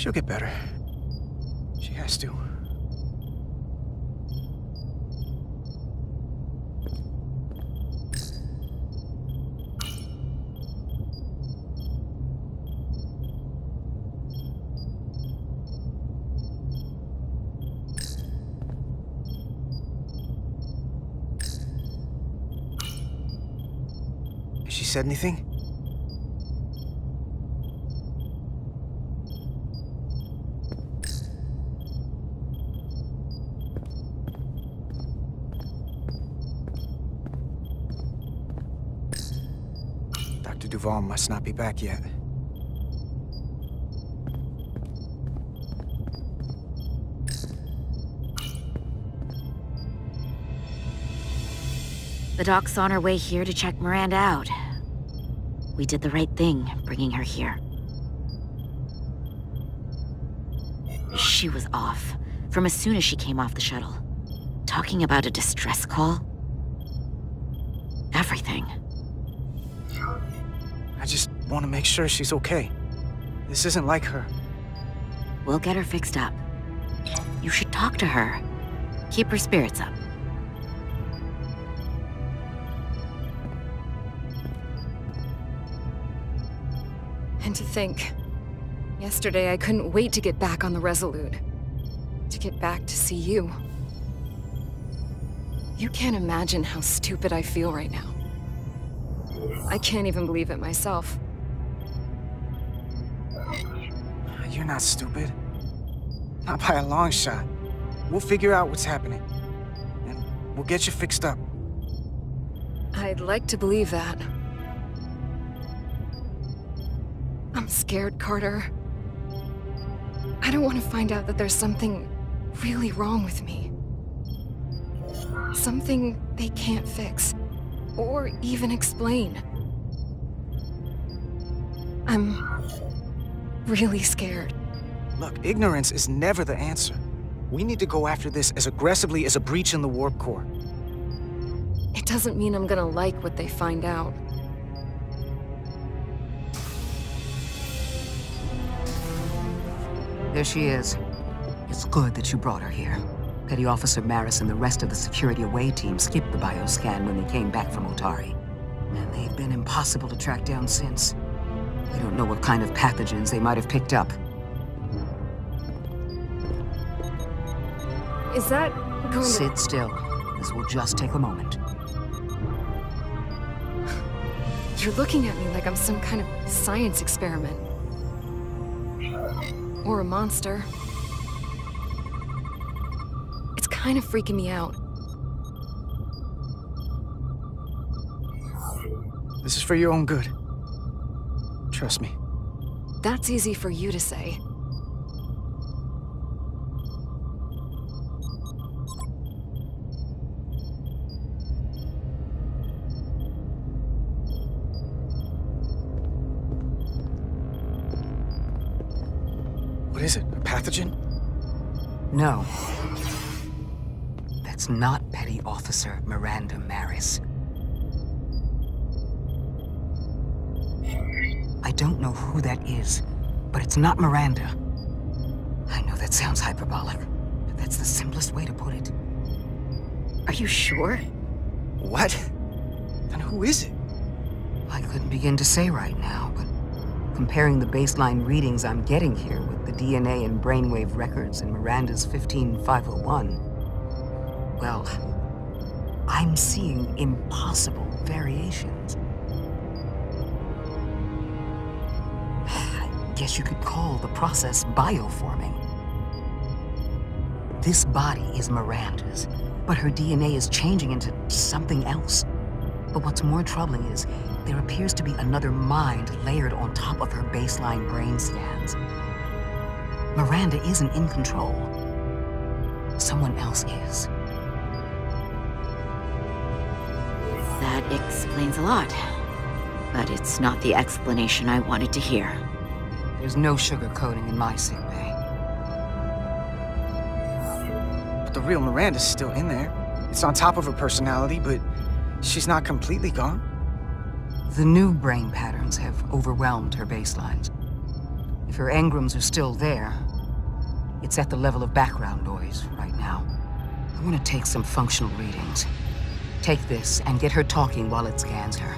She'll get better. She has to. Has she said anything? Dr. Duval must not be back yet. The doc's on her way here to check Miranda out. We did the right thing, bringing her here. She was off, from as soon as she came off the shuttle. Talking about a distress call. Everything. I just want to make sure she's okay. This isn't like her. We'll get her fixed up. You should talk to her. Keep her spirits up. And to think, yesterday I couldn't wait to get back on the Resolute. To get back to see you. You can't imagine how stupid I feel right now. I can't even believe it myself. You're not stupid. Not by a long shot. We'll figure out what's happening. And we'll get you fixed up. I'd like to believe that. I'm scared, Carter. I don't want to find out that there's something really wrong with me. Something they can't fix, or even explain. I'm really scared. Look, ignorance is never the answer. We need to go after this as aggressively as a breach in the warp core. It doesn't mean I'm gonna like what they find out. There she is. It's good that you brought her here. Petty Officer Maris and the rest of the security away team skipped the bioscan when they came back from Otari. And they've been impossible to track down since. We don't know what kind of pathogens they might have picked up. Is that going to... Sit still. This will just take a moment. You're looking at me like I'm some kind of science experiment. Or a monster. It's kind of freaking me out. This is for your own good. Trust me. That's easy for you to say. What is it? A pathogen? No. That's not Petty Officer Miranda Maris. I don't know who that is, but it's not Miranda. I know that sounds hyperbolic, but that's the simplest way to put it. Are you sure? What? Then who is it? I couldn't begin to say right now, but comparing the baseline readings I'm getting here with the DNA and brainwave records in Miranda's 15501, well, I'm seeing impossible variations. I guess you could call the process bioforming. This body is Miranda's, but her DNA is changing into something else. But what's more troubling is there appears to be another mind layered on top of her baseline brain scans. Miranda isn't in control. Someone else is. That explains a lot. But it's not the explanation I wanted to hear. There's no sugarcoating in my sick bay. But the real Miranda's still in there. It's on top of her personality, but she's not completely gone. The new brain patterns have overwhelmed her baselines. If her engrams are still there, it's at the level of background noise right now. I want to take some functional readings. Take this and get her talking while it scans her.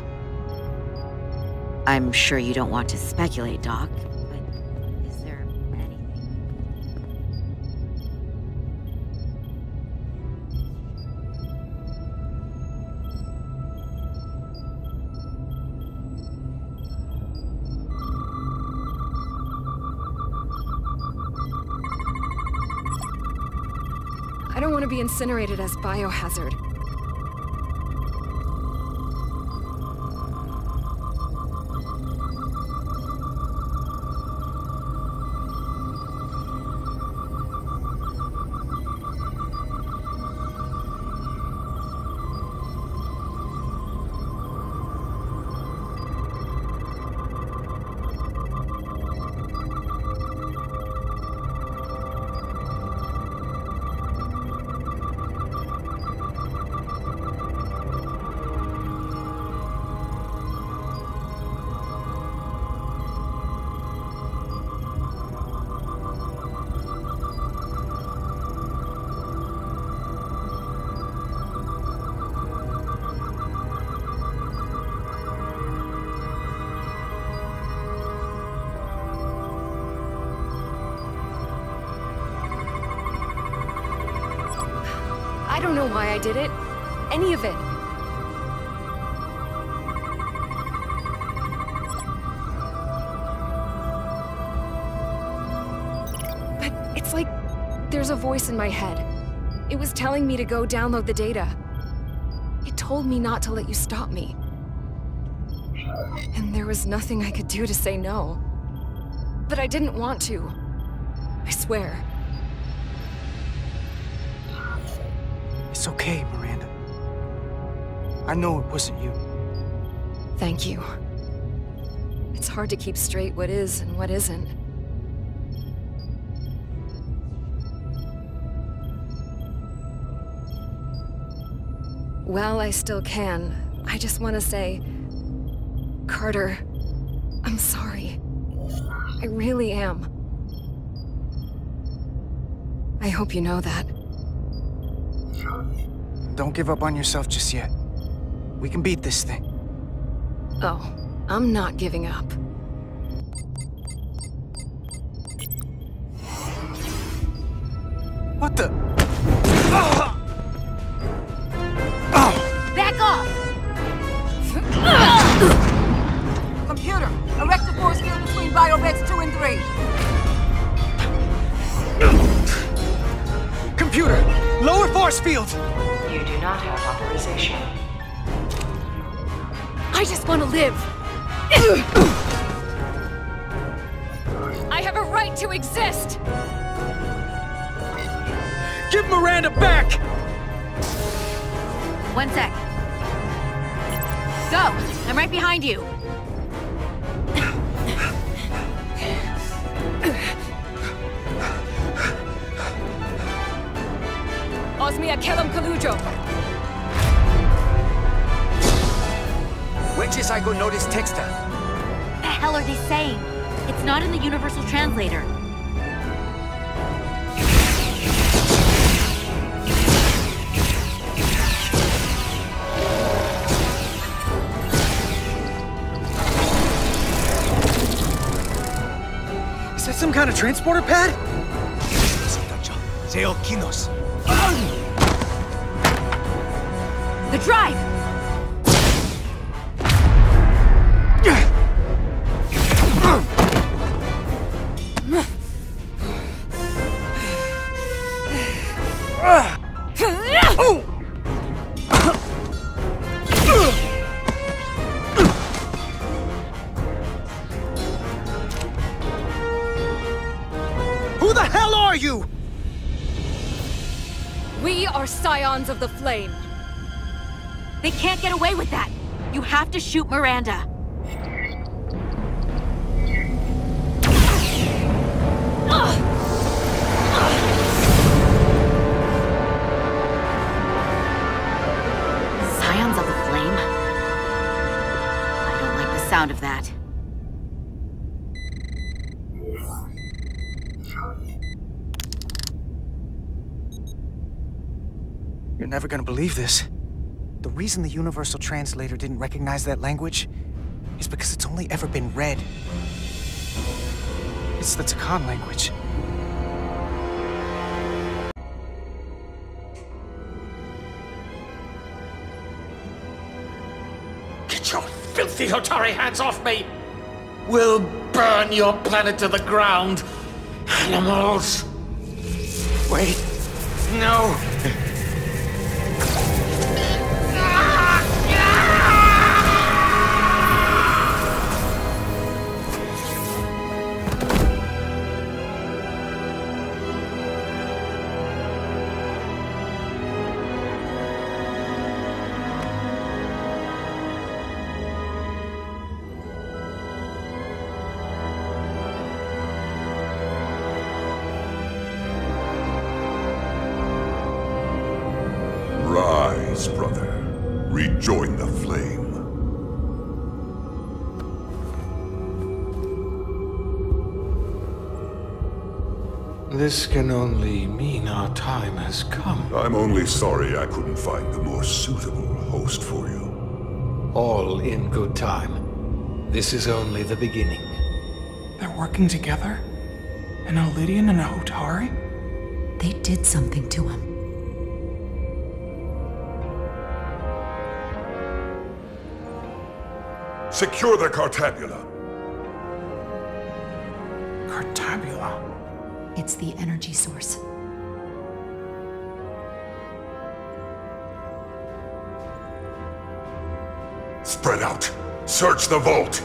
I'm sure you don't want to speculate, Doc, but is there anything? I don't want to be incinerated as biohazard. I don't know why I did it. Any of it. But it's like there's a voice in my head. It was telling me to go download the data. It told me not to let you stop me. And there was nothing I could do to say no. But I didn't want to. I swear. It's okay, Miranda. I know it wasn't you. Thank you. It's hard to keep straight what is and what isn't. While I still can, I just want to say, Carter, I'm sorry. I really am. I hope you know that. Don't give up on yourself just yet. We can beat this thing. Oh, I'm not giving up. What the? Back off! Computer, erect a force field between biobeds 2 and 3. Computer, lower force field! You do not have authorization. I just want to live. I have a right to exist. Give Miranda back! 1 sec. Go! I'm right behind you. Osmia Kellam Kalujo. Wedges I go notice texta. What the hell are they saying? It's not in the Universal Translator. Is that some kind of transporter pad? The drive! Who the hell are you? We are Scions of the Flame. They can't get away with that. You have to shoot Miranda. Scions of the Flame? I don't like the sound of that. You're never gonna believe this. The reason the Universal Translator didn't recognize that language is because it's only ever been read. It's the Takan language. Get your filthy Hotari hands off me! We'll burn your planet to the ground! Animals! Wait, no! Rise, brother. Rejoin the flame. This can only mean our time has come. I'm only sorry I couldn't find a more suitable host for you. All in good time. This is only the beginning. They're working together? An Elidian and a Hotari? They did something to him. Secure the Cartabula. Cartabula? It's the energy source. Spread out. Search the vault.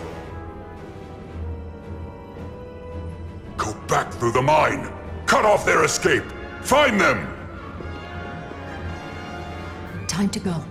Go back through the mine. Cut off their escape. Find them! Time to go.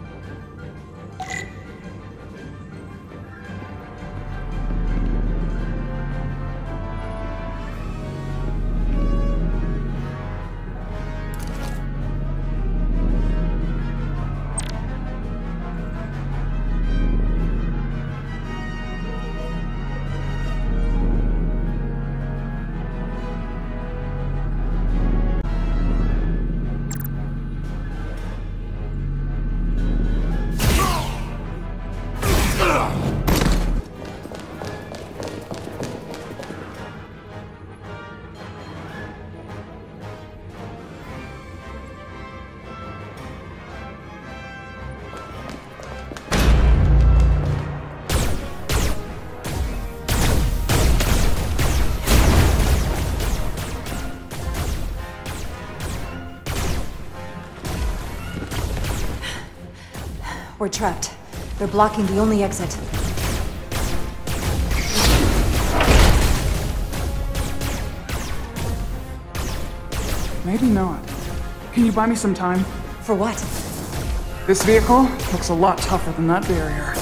We're trapped. They're blocking the only exit. Maybe not. Can you buy me some time? For what? This vehicle looks a lot tougher than that barrier.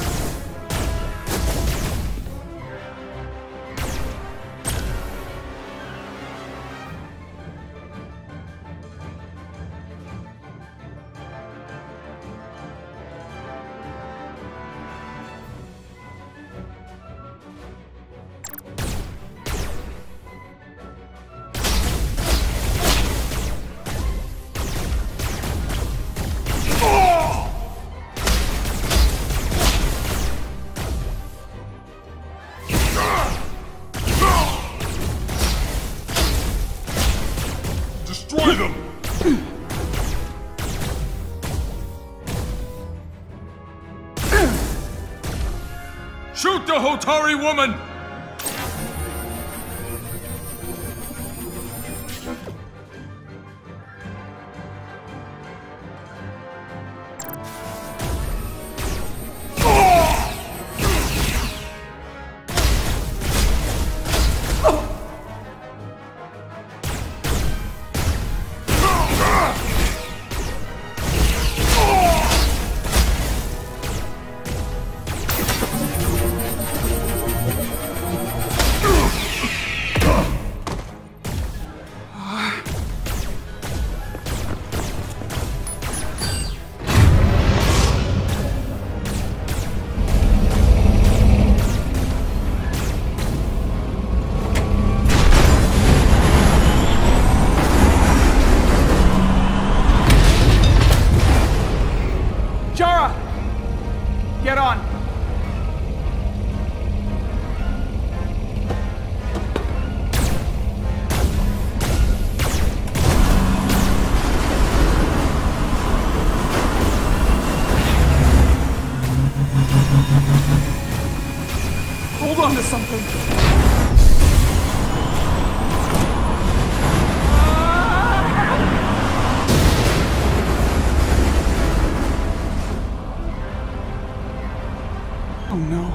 Destroy them! Shoot the Hotari woman! something. Oh no.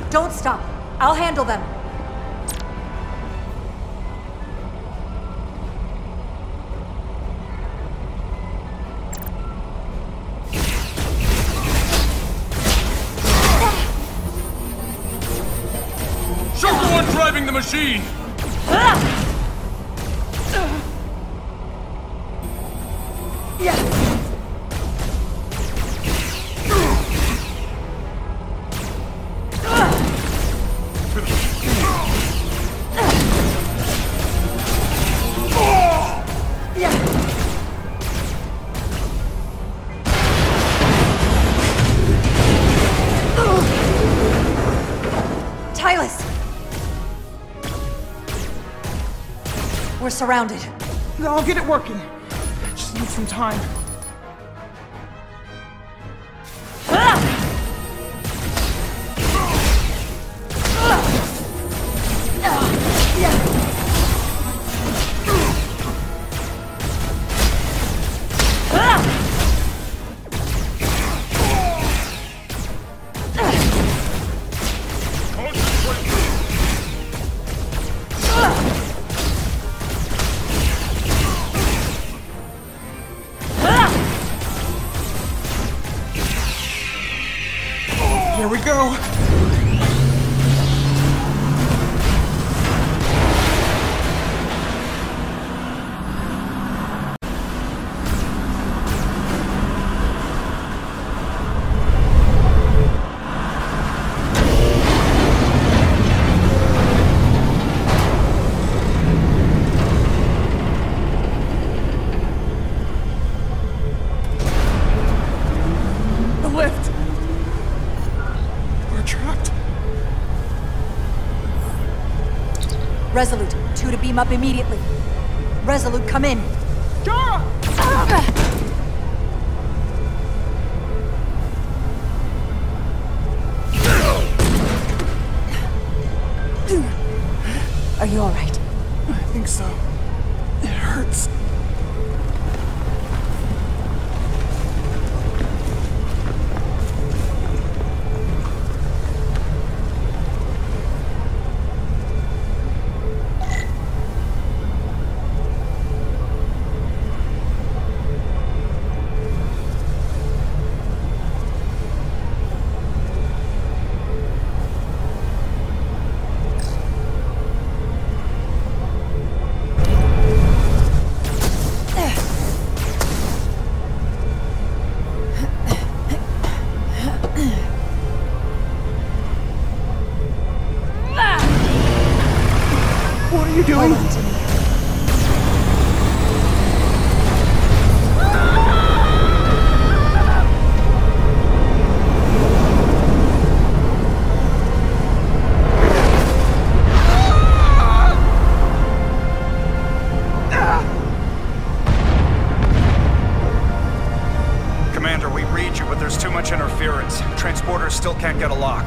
Don't stop. I'll handle them. Shoot the one driving the machine! We're surrounded. I'll get it working. Just need some time. Here we go. The lift. Trapped. Resolute, 2 to beam up immediately. Resolute, come in. Jara! Are you all right? I think so. It hurts. What are you doing? Hold on to me. Commander, we read you, but there's too much interference. Transporters still can't get a lock.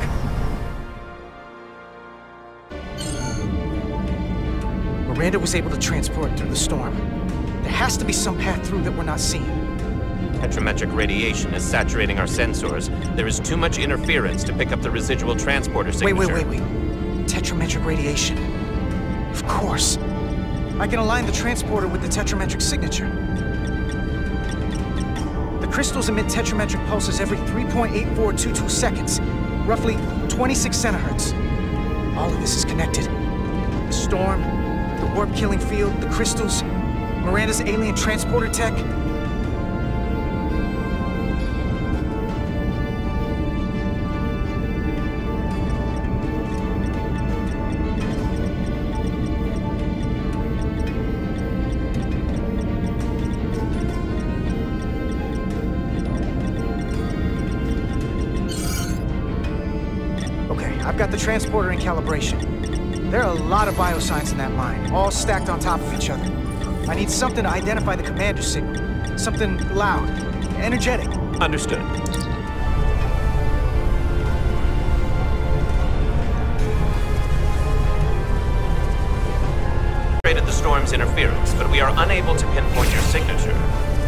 Miranda was able to transport through the storm. There has to be some path through that we're not seeing. Petrometric radiation is saturating our sensors. There is too much interference to pick up the residual transporter signature. Wait. Tetrametric radiation. Of course. I can align the transporter with the tetrametric signature. The crystals emit tetrametric pulses every 3.8422 seconds, roughly 26 centihertz. All of this is connected. The storm, the warp-killing field, the crystals, Miranda's alien transporter tech. Okay, I've got the transporter in calibration. There are a lot of biosigns in that mine, all stacked on top of each other. I need something to identify the commander signal. Something loud, energetic. Understood. Rated the storm's interference, but we are unable to pinpoint your signature.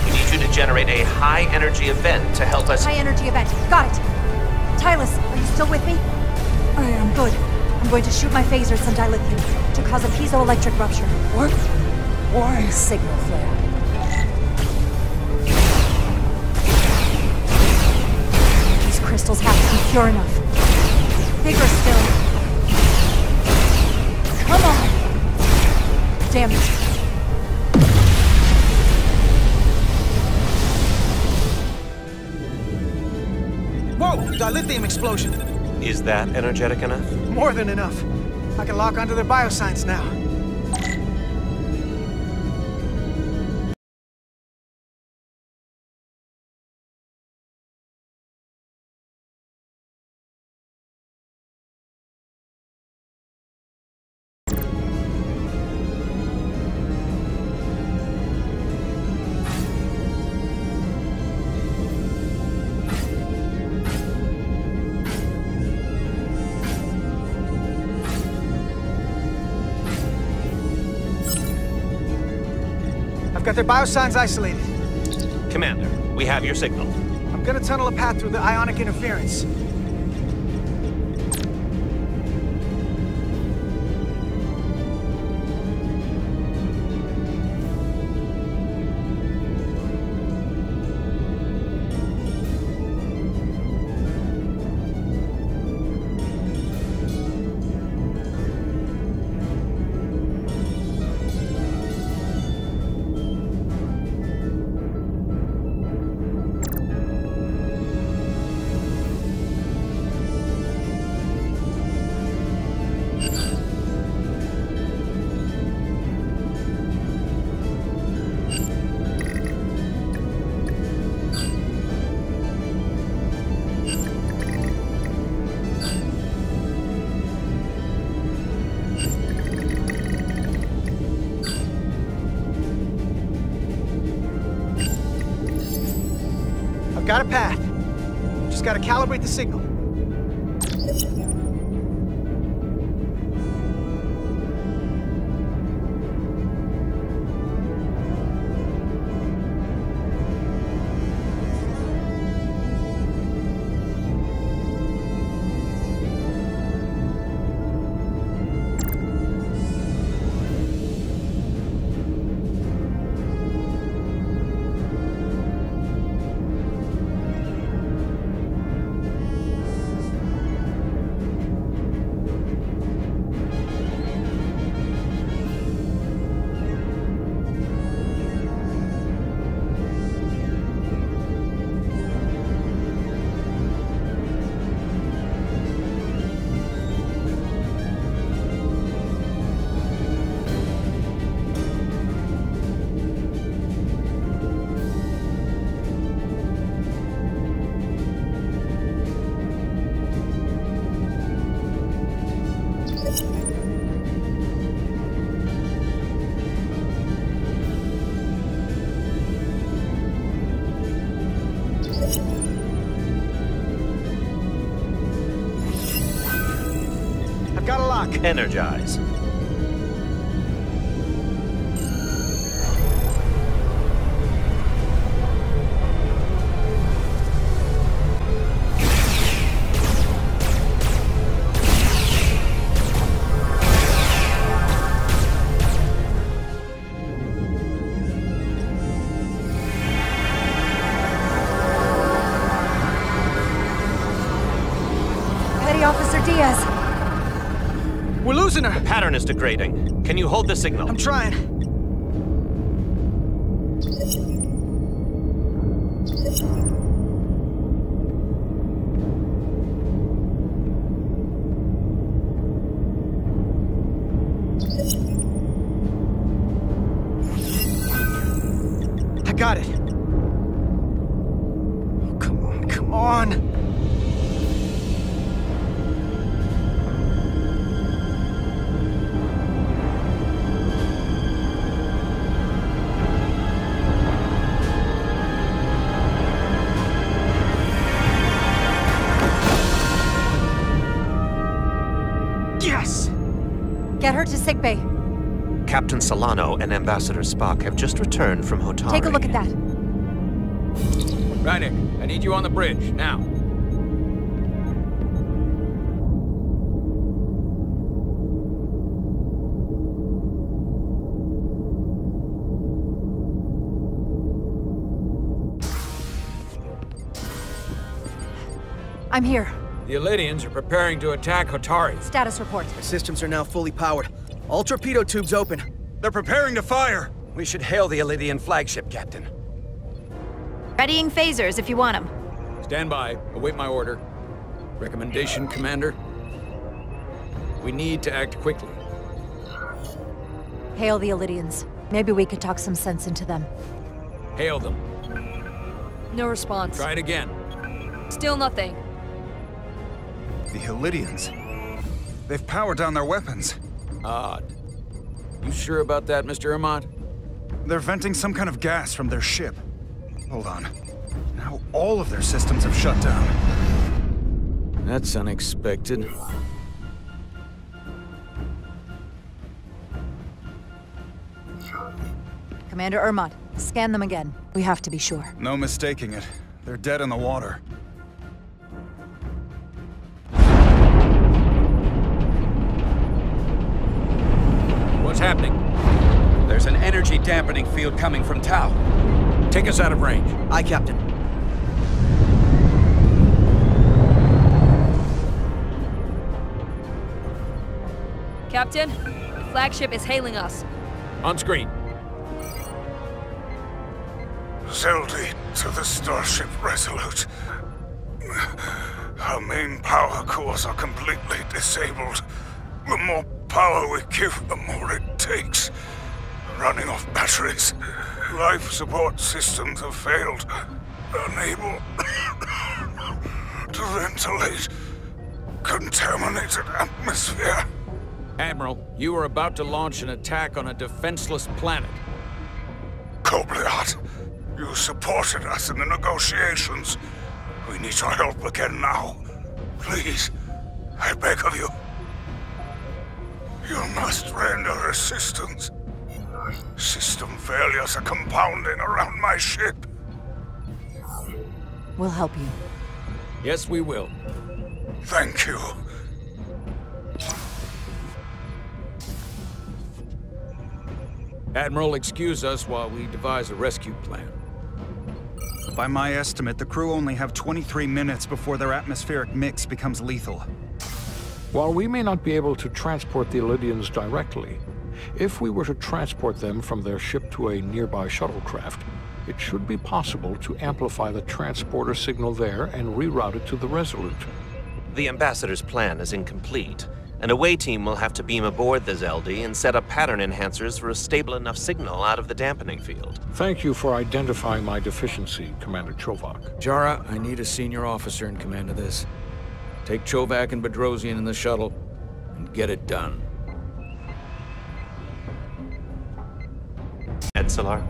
We need you to generate a high-energy event to help us... High-energy event. Got it. Tylus, are you still with me? I am. Good. I'm going to shoot my phaser at some dilithium to cause a piezoelectric rupture. What? Why? Signal flare. These crystals have to be pure enough. Bigger still. Come on! Damn it. Whoa! Dilithium explosion! Is that energetic enough? More than enough. I can lock onto their biosigns now. I've got their biosigns isolated. Commander, we have your signal. I'm gonna tunnel a path through the ionic interference. I've got a path. Just gotta calibrate the signal. I've got a lock. Energize. Petty Officer Diaz. We're losing her! The pattern is degrading. Can you hold the signal? I'm trying. I got it. Oh, come on, come on! Yes! Get her to sickbay. Captain Solano and Ambassador Spock have just returned from Hotari. Take a look at that. Reineck, I need you on the bridge, now. I'm here. The Elydians are preparing to attack Hotari. Status report. The systems are now fully powered. All torpedo tubes open. They're preparing to fire! We should hail the Elydian flagship, Captain. Readying phasers if you want them. Stand by. Await my order. Recommendation, Commander? We need to act quickly. Hail the Elydians. Maybe we could talk some sense into them. Hail them. No response. Try it again. Still nothing. The Elydians? They've powered down their weapons. Odd. You sure about that, Mr. Armand? They're venting some kind of gas from their ship. Hold on. Now all of their systems have shut down. That's unexpected. Commander Ermont, scan them again. We have to be sure. No mistaking it. They're dead in the water. What's happening? There's an energy dampening field coming from Tau. Take us out of range. Aye, Captain. Captain, the flagship is hailing us. On screen. Zeldy to the Starship Resolute. Our main power cores are completely disabled. The more power we give, the more it takes. Running off batteries. Life support systems have failed. Unable to ventilate contaminated atmosphere. Admiral, you are about to launch an attack on a defenseless planet. Kobliat, you supported us in the negotiations. We need your help again now. Please, I beg of you. You must render assistance. System failures are compounding around my ship. We'll help you. Yes, we will. Thank you. Admiral, excuse us while we devise a rescue plan. By my estimate, the crew only have 23 minutes before their atmospheric mix becomes lethal. While we may not be able to transport the Elydians directly, if we were to transport them from their ship to a nearby shuttlecraft, it should be possible to amplify the transporter signal there and reroute it to the Resolute. The Ambassador's plan is incomplete. An away team will have to beam aboard the Zeldy and set up pattern enhancers for a stable enough signal out of the dampening field. Thank you for identifying my deficiency, Commander Chovak. Jara, I need a senior officer in command of this. Take Chovak and Bedrosian in the shuttle, and get it done. Edsolar,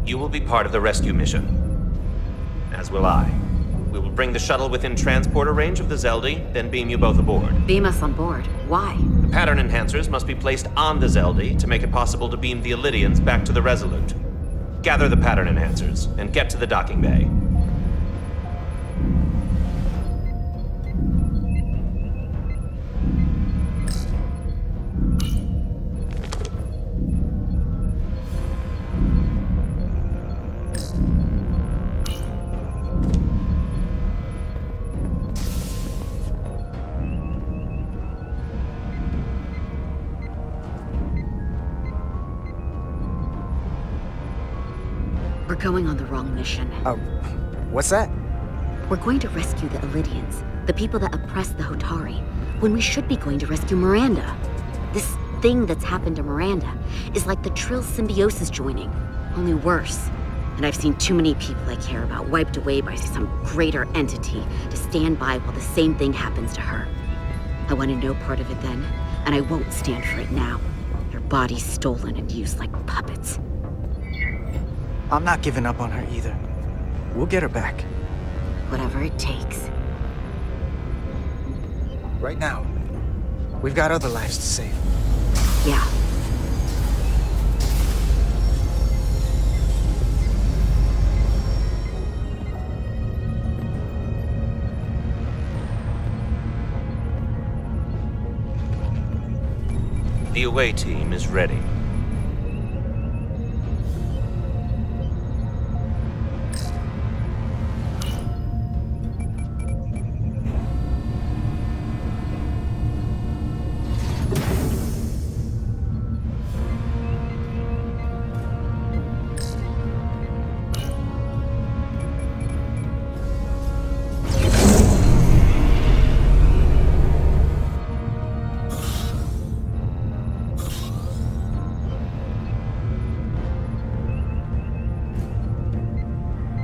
you will be part of the rescue mission. As will I. We will bring the shuttle within transporter range of the Zeldy, then beam you both aboard. Beam us on board. Why? The pattern enhancers must be placed on the Zeldy to make it possible to beam the Elydians back to the Resolute. Gather the pattern enhancers, and get to the docking bay. We're going on the wrong mission. What's that? We're going to rescue the Elydians, the people that oppressed the Hotari, when we should be going to rescue Miranda. This thing that's happened to Miranda is like the Trill symbiosis joining, only worse. And I've seen too many people I care about wiped away by some greater entity to stand by while the same thing happens to her. I wanted no part of it then, and I won't stand for it now. Their bodies stolen and used like puppets. I'm not giving up on her either. We'll get her back. Whatever it takes. Right now, we've got other lives to save. Yeah, The away team is ready.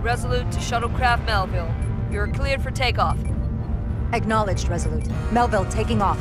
Resolute to Shuttlecraft Melville. You're cleared for takeoff. Acknowledged, Resolute. Melville taking off.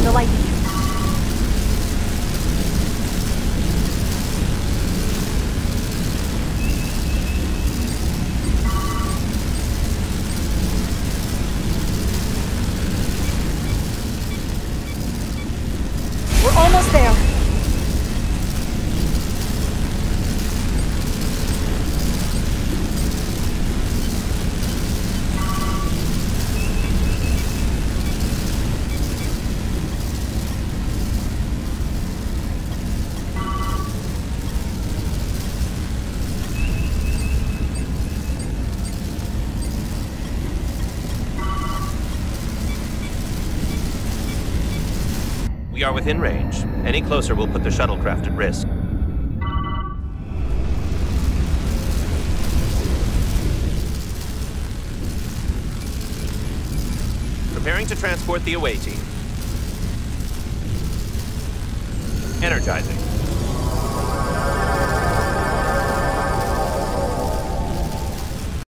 The lightning. We're almost there. We are within range. Any closer will put the shuttlecraft at risk. Preparing to transport the away team. Energizing.